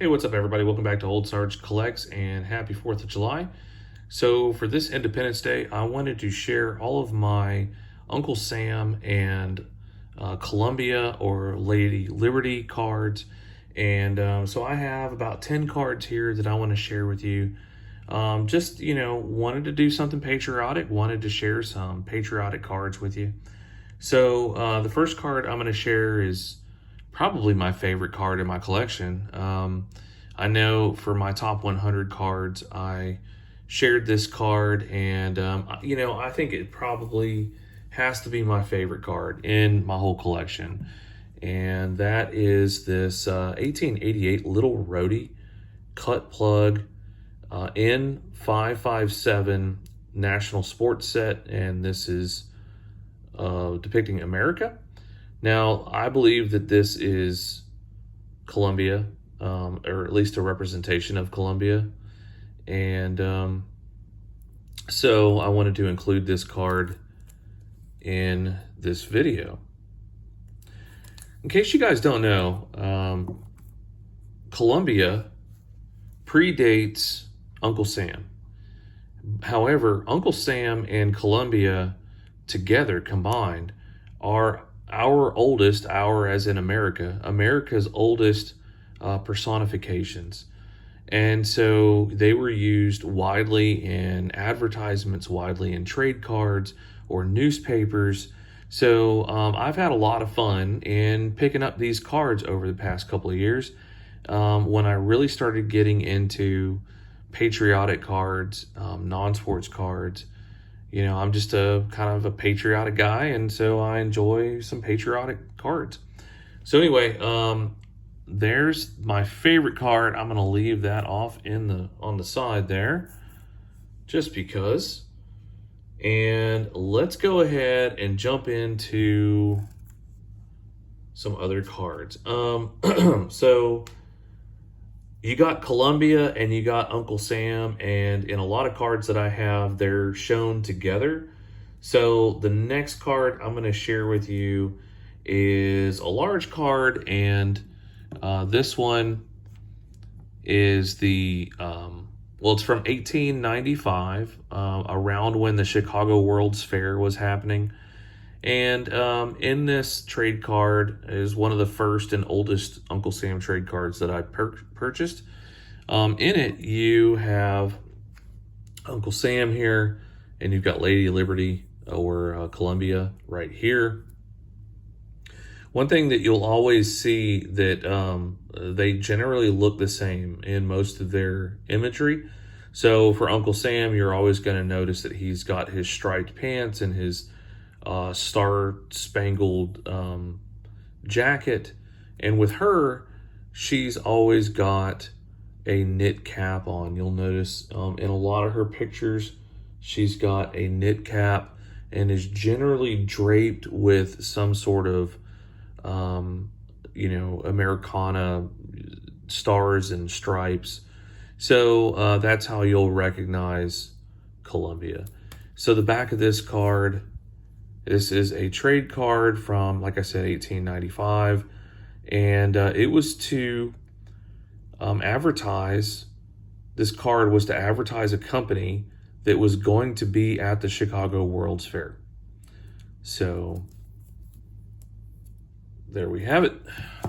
Hey, what's up, everybody? Welcome back to Ol'SargeCollects and happy 4th of July. So, for this Independence Day, I wanted to share all of my Uncle Sam and Columbia or Lady Liberty cards. And so, I have about 10 cards here that I want to share with you. Wanted to do something patriotic, wanted to share some patriotic cards with you. So, the first card I'm going to share is probably my favorite card in my collection. I know for my top 100 cards, I shared this card, and I think it probably has to be my favorite card in my whole collection, and that is this 1888 Little Rhodey cut plug N557 National Sports Set, and this is depicting America. Now, I believe that this is Columbia, or at least a representation of Columbia. And so I wanted to include this card in this video. In case you guys don't know, Columbia predates Uncle Sam. However, Uncle Sam and Columbia together combined are our as in America's oldest personifications. And so they were used widely in advertisements, widely in trade cards or newspapers. So I've had a lot of fun in picking up these cards over the past couple of years. When I really started getting into patriotic cards, non-sports cards, I'm just a kind of a patriotic guy, and so I enjoy some patriotic cards. So anyway, there's my favorite card. I'm going to leave that off on the side there, just because. And let's go ahead and jump into some other cards. So you got Columbia and you got Uncle Sam, and in a lot of cards that I have, they're shown together. So the next card I'm going to share with you is a large card, and this one is it's from 1895, around when the Chicago World's Fair was happening. And in this trade card is one of the first and oldest Uncle Sam trade cards that I purchased. In it, you have Uncle Sam here, and you've got Lady Liberty or Columbia right here. One thing that you'll always see that they generally look the same in most of their imagery. So for Uncle Sam, you're always going to notice that he's got his striped pants and his star-spangled jacket, and with her, she's always got a knit cap on. You'll notice in a lot of her pictures, she's got a knit cap and is generally draped with some sort of Americana stars and stripes. So that's how you'll recognize Columbia. So the back of this card, this is a trade card from, like I said, 1895, and it was to advertise. This card was to advertise a company that was going to be at the Chicago World's Fair. So there we have it.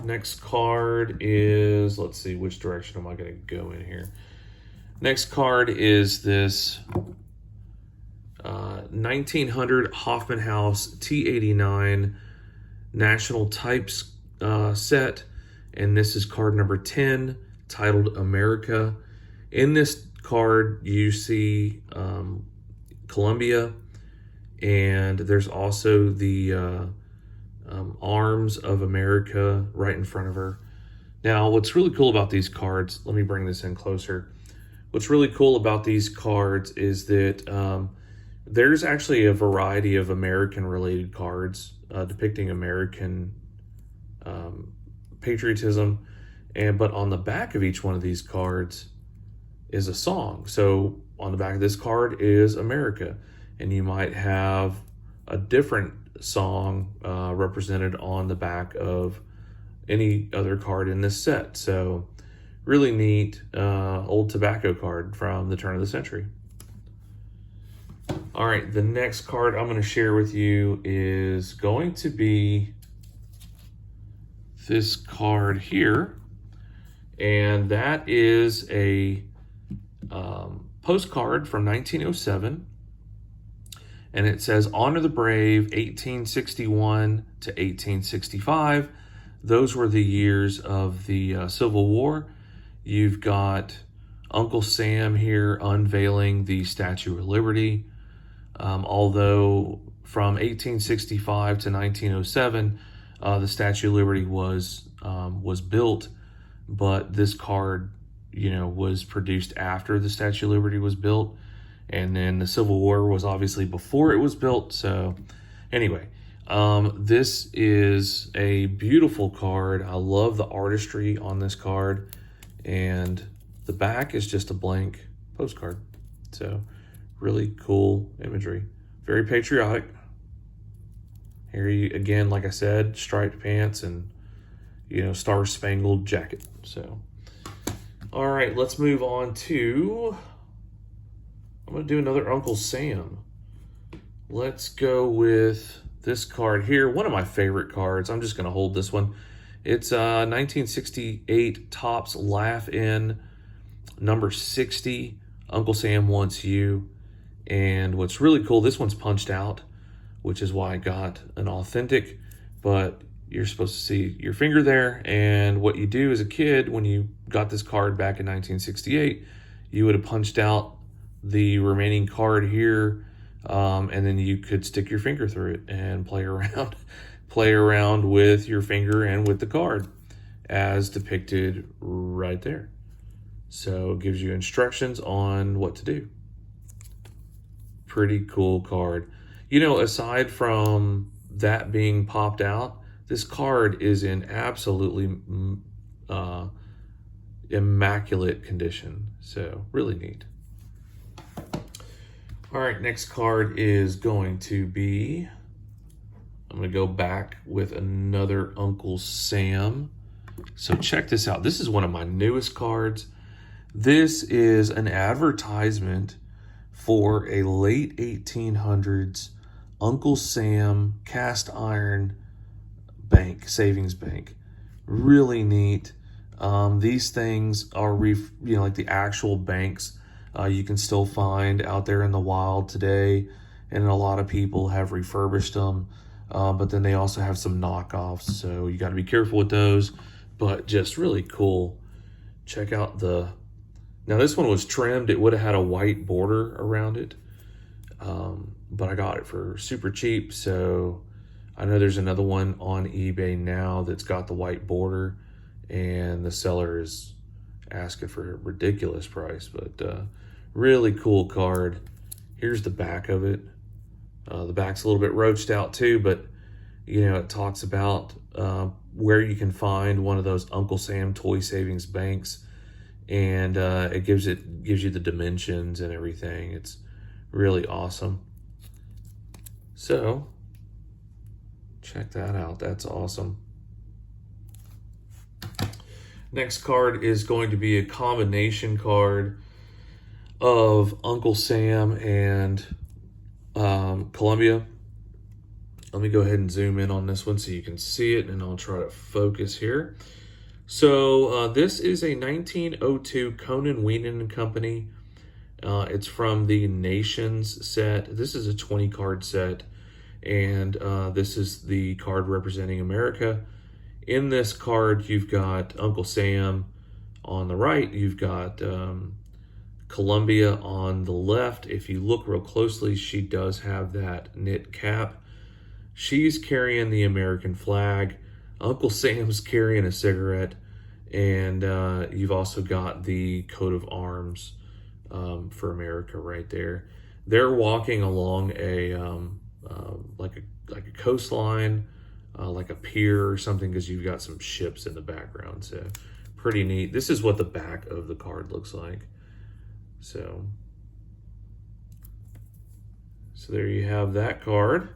Next card is, let's see, which direction am I going to go in here? Next card is this 1900 Hoffman House T89 National Types set, and this is card number 10, titled America. In this card, you see Columbia, and there's also the arms of America right in front of her. Now, what's really cool about these cards, let me bring this in closer. What's really cool about these cards is that there's actually a variety of American-related cards depicting American patriotism, but on the back of each one of these cards is a song. So on the back of this card is America, and you might have a different song represented on the back of any other card in this set. So really neat old tobacco card from the turn of the century. All right, the next card I'm going to share with you is going to be this card here, and that is a postcard from 1907, and it says, "Honor the brave, 1861 to 1865." Those were the years of the Civil War. You've got Uncle Sam here unveiling the Statue of Liberty. Although from 1865 to 1907, the Statue of Liberty was built, but this card, was produced after the Statue of Liberty was built, and then the Civil War was obviously before it was built. So, anyway, this is a beautiful card. I love the artistry on this card, and the back is just a blank postcard. So, really cool imagery. Very patriotic. Here you, again, like I said, striped pants and, star-spangled jacket. So, all right, let's move on to, I'm going to do another Uncle Sam. Let's go with this card here. One of my favorite cards. I'm just going to hold this one. It's 1968 Topps Laugh In, number 60, Uncle Sam Wants You. And what's really cool, this one's punched out, which is why I got an authentic, but you're supposed to see your finger there. And what you do as a kid, when you got this card back in 1968, you would have punched out the remaining card here, and then you could stick your finger through it and play around with your finger and with the card as depicted right there. So it gives you instructions on what to do. Pretty cool card. Aside from that being popped out, this card is in absolutely immaculate condition. So really neat. All right, next card is going to be, I'm going to go back with another Uncle Sam. So check this out. This is one of my newest cards. This is an advertisement for a late 1800s Uncle Sam cast iron bank, savings bank. Really neat. These things are, like the actual banks you can still find out there in the wild today, and a lot of people have refurbished them, but then they also have some knockoffs, so you got to be careful with those, but just really cool. Check out now this one was trimmed. It would have had a white border around it, but I got it for super cheap. So I know there's another one on eBay now that's got the white border, and the seller is asking for a ridiculous price, but really cool card. Here's the back of it. The back's a little bit roached out too, but it talks about where you can find one of those Uncle Sam toy savings banks, and it gives you the dimensions and everything. It's really awesome. So check that out. That's awesome. Next card is going to be a combination card of Uncle Sam and Columbia. Let me go ahead and zoom in on this one so you can see it, and I'll try to focus here. So this is a 1902 Conan Weenan Company. It's from the Nations set. This is a 20 card set, and this is the card representing America. In this card, you've got Uncle Sam on the right. You've got Columbia on the left. If you look real closely, she does have that knit cap. She's carrying the American flag. Uncle Sam's carrying a cigarette. And you've also got the coat of arms for America right there. They're walking along a like a coastline, like a pier or something, because you've got some ships in the background. So pretty neat. This is what the back of the card looks like. So there you have that card.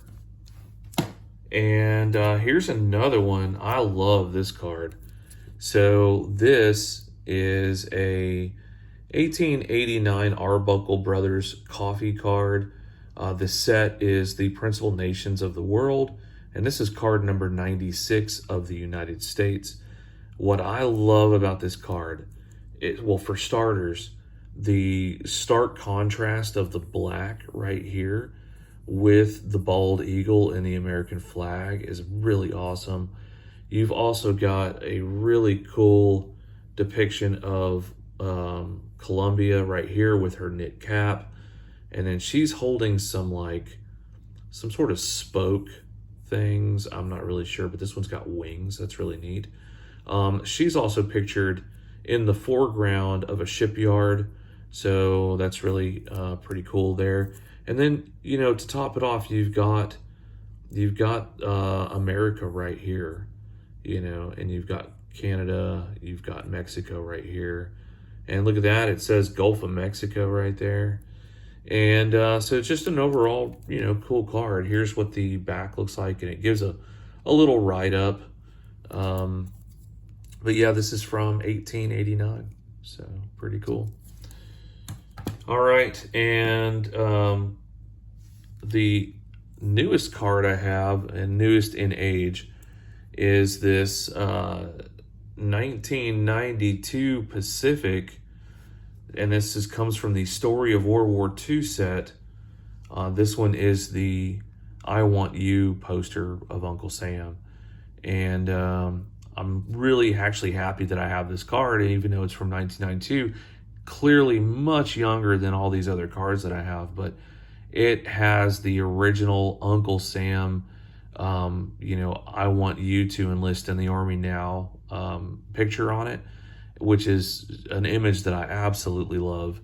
And here's another one. I love this card. So this is a 1889 Arbuckle Brothers coffee card. The set is the principal nations of the world, and this is card number 96 of the United States. What I love about this card is, well, for starters, the stark contrast of the black right here with the bald eagle and the American flag is really awesome. You've also got a really cool depiction of Columbia right here with her knit cap. And then she's holding some sort of spoke things. I'm not really sure, but this one's got wings. That's really neat. She's also pictured in the foreground of a shipyard. So that's really pretty cool there. And then, you know, to top it off, you've got America right here, you know, and you've got Canada, you've got Mexico right here. And look at that, it says Gulf of Mexico right there. And so it's just an overall, you know, cool card. Here's what the back looks like, and it gives a little write-up. But yeah, this is from 1889, so pretty cool. All right, and the newest card I have, and newest in age, is this 1992 Pacific, and this comes from the Story of World War II set. This one is the I Want You poster of Uncle Sam, and I'm really actually happy that I have this card, even though it's from 1992. Clearly much younger than all these other cards that I have, but it has the original Uncle Sam, you know, I want you to enlist in the Army now picture on it, which is an image that I absolutely love.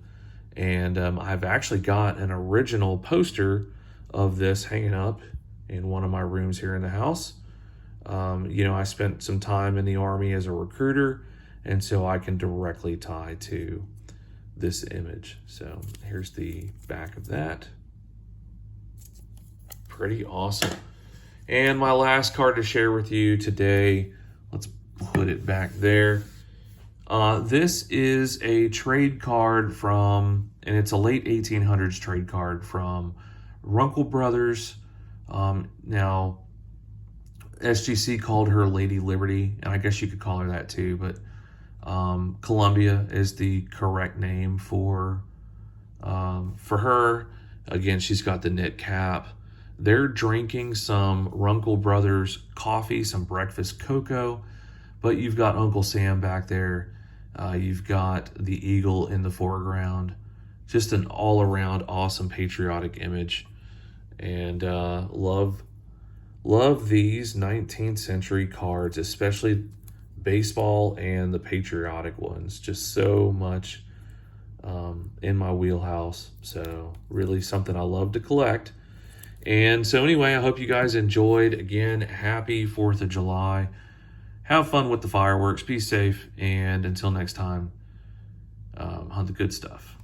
And I've actually got an original poster of this hanging up in one of my rooms here in the house. You know, I spent some time in the Army as a recruiter, and so I can directly tie to this image. So here's the back of that. Pretty awesome. And my last card to share with you today, let's put it back there. This is a trade card from, and it's a late 1800s trade card from Runkle Brothers. Now, SGC called her Lady Liberty, and I guess you could call her that too, but Columbia is the correct name for her. Again, she's got the knit cap. They're drinking some Runkle Brothers coffee, some breakfast cocoa, but you've got Uncle Sam back there. You've got the eagle in the foreground. Just an all-around awesome patriotic image. And love these 19th century cards, especially baseball and the patriotic ones. Just so much in my wheelhouse. So really something I love to collect. And so anyway, I hope you guys enjoyed. Again, happy 4th of July. Have fun with the fireworks. Be safe. And until next time, hunt the good stuff.